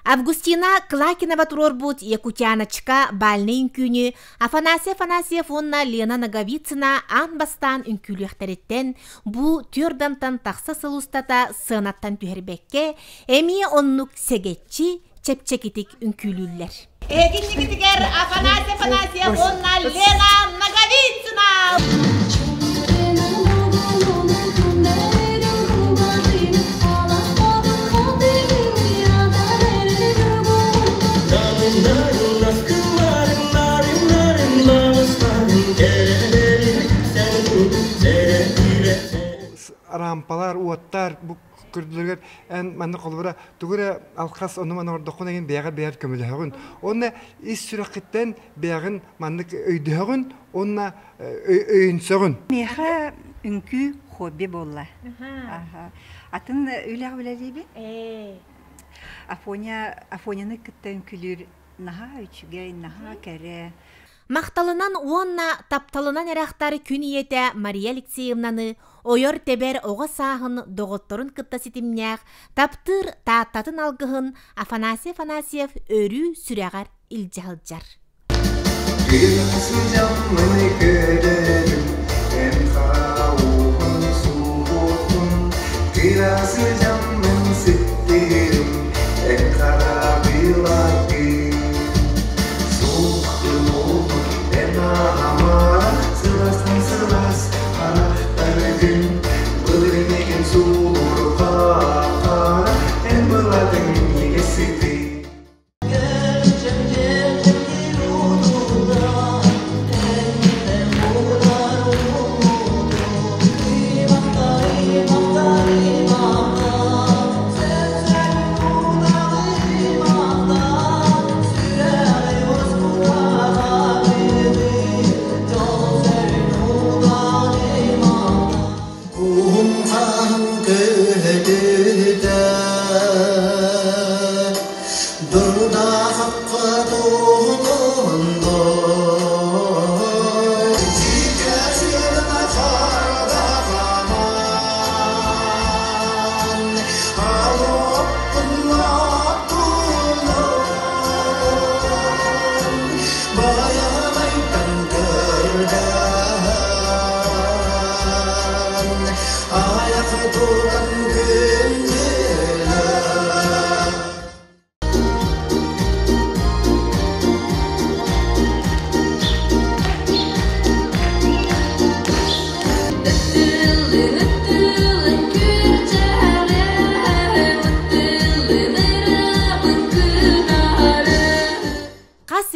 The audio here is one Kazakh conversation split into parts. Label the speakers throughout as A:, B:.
A: Августина Клакинова турорбут Якутяночка бальный үнкүнү Афанасий Афанасьев онна Лена Наговицына анбастан үнкүлүхтереттен бу түрдантан тақса сылустата сынаттан түхербекке эми оннук сегетчи чепчекитик үнкүлүллер. Эгиннигитигер Афанасий Афанасьев онна Лена Наговицына.
B: Rampalar, uatlar, bu kürdüler en manı kolbara tugura alkas onu manı orada konagen beğer kömülüğün. Ona iş sürekitten beğen manlık öydüğün, ona öğünsün.
C: Meha ünkü hobi bolla. Atın öyle değil mi? Afonya'nı kıttın külür naha üçüge, naha kere.
A: Мақталынан уонна тапталынан эрақтары күн иете Мария Алексеевнаны ойор тебер оға сағын доғытторын кытта сетімнәқ таптыр тааттатын алғығын Афанасий Афанасьев өрі сүрәғар илжалжар.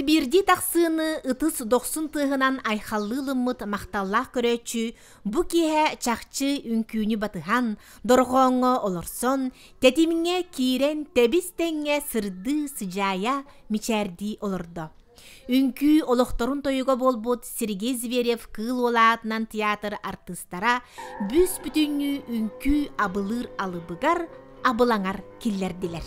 A: Birdi taqsыны ытыс 90 тыгынан айхаллылыммыт мақталлах көрөчү бу киһэ чахчы үнкүүнү батыхан доргоңо олорсон тетимиңе кирен тебистеңе сырды сыжая мичерди олордо. Үнкүү олохторун тоюга болбут Сергей Зверев кыл олаатынан театр артыстара бүс бүтүнү үнкүү абылыр алыбыгар абылаңар киллердилер.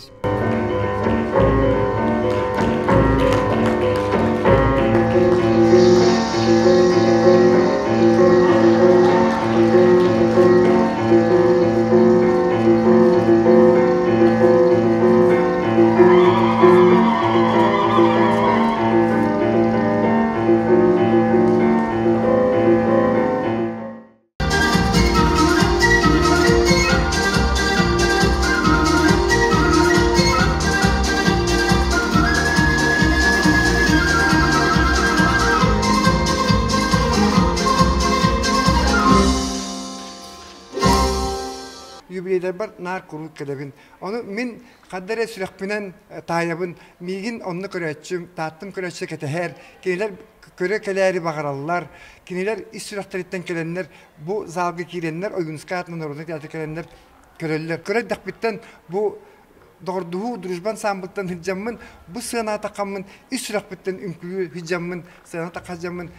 B: Var nar kuruluk kelebin. Onu min kaddere sürekpinen tayabın migin onu köreçüm, tattım köreçe keteher. Kiniler köre keleri bakarallar. Kiniler iş sürekteritten kelenler bu zalgı kirenler oyunska atman orada tiyatro kelenler köreller. Köre dakbitten bu doğruduğu duruşban sambıttan hicamın bu sığına takamın iş sürekbitten ünkülü hicamın sığına takacamın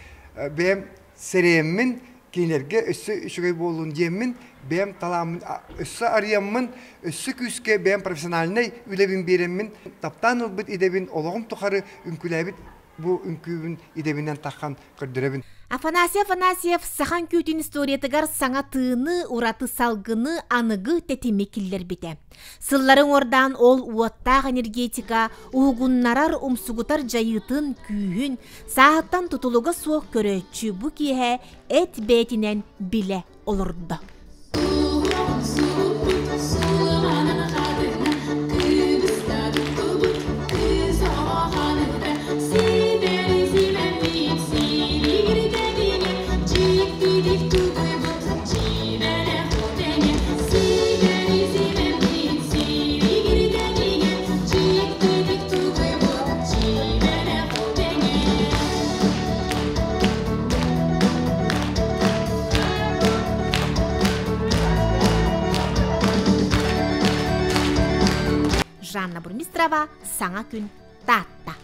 B: benim seriyemmin kinilerge üstü şurayı bolun yemin benim talamın üstü arayamın üstü küske benim profesyonaline ülebin biremin taptan olbut idebin olağım tukarı ünkülebit bu ünkübün idebinden takan kördürebin.
A: Афанасьев сахан күтін историятыгар саңа тыыны, ураты салгыны, аныгы тетеме киллер бите. Сылларын ордан ол уаттақ энергетика, уғыннарар умсугутар жайытын, күйін, сағыттан тутулуға соқ көрөтчі бұ кие эт бетінен біле олырды. Жанна Бурмистрова, саңа күн татта.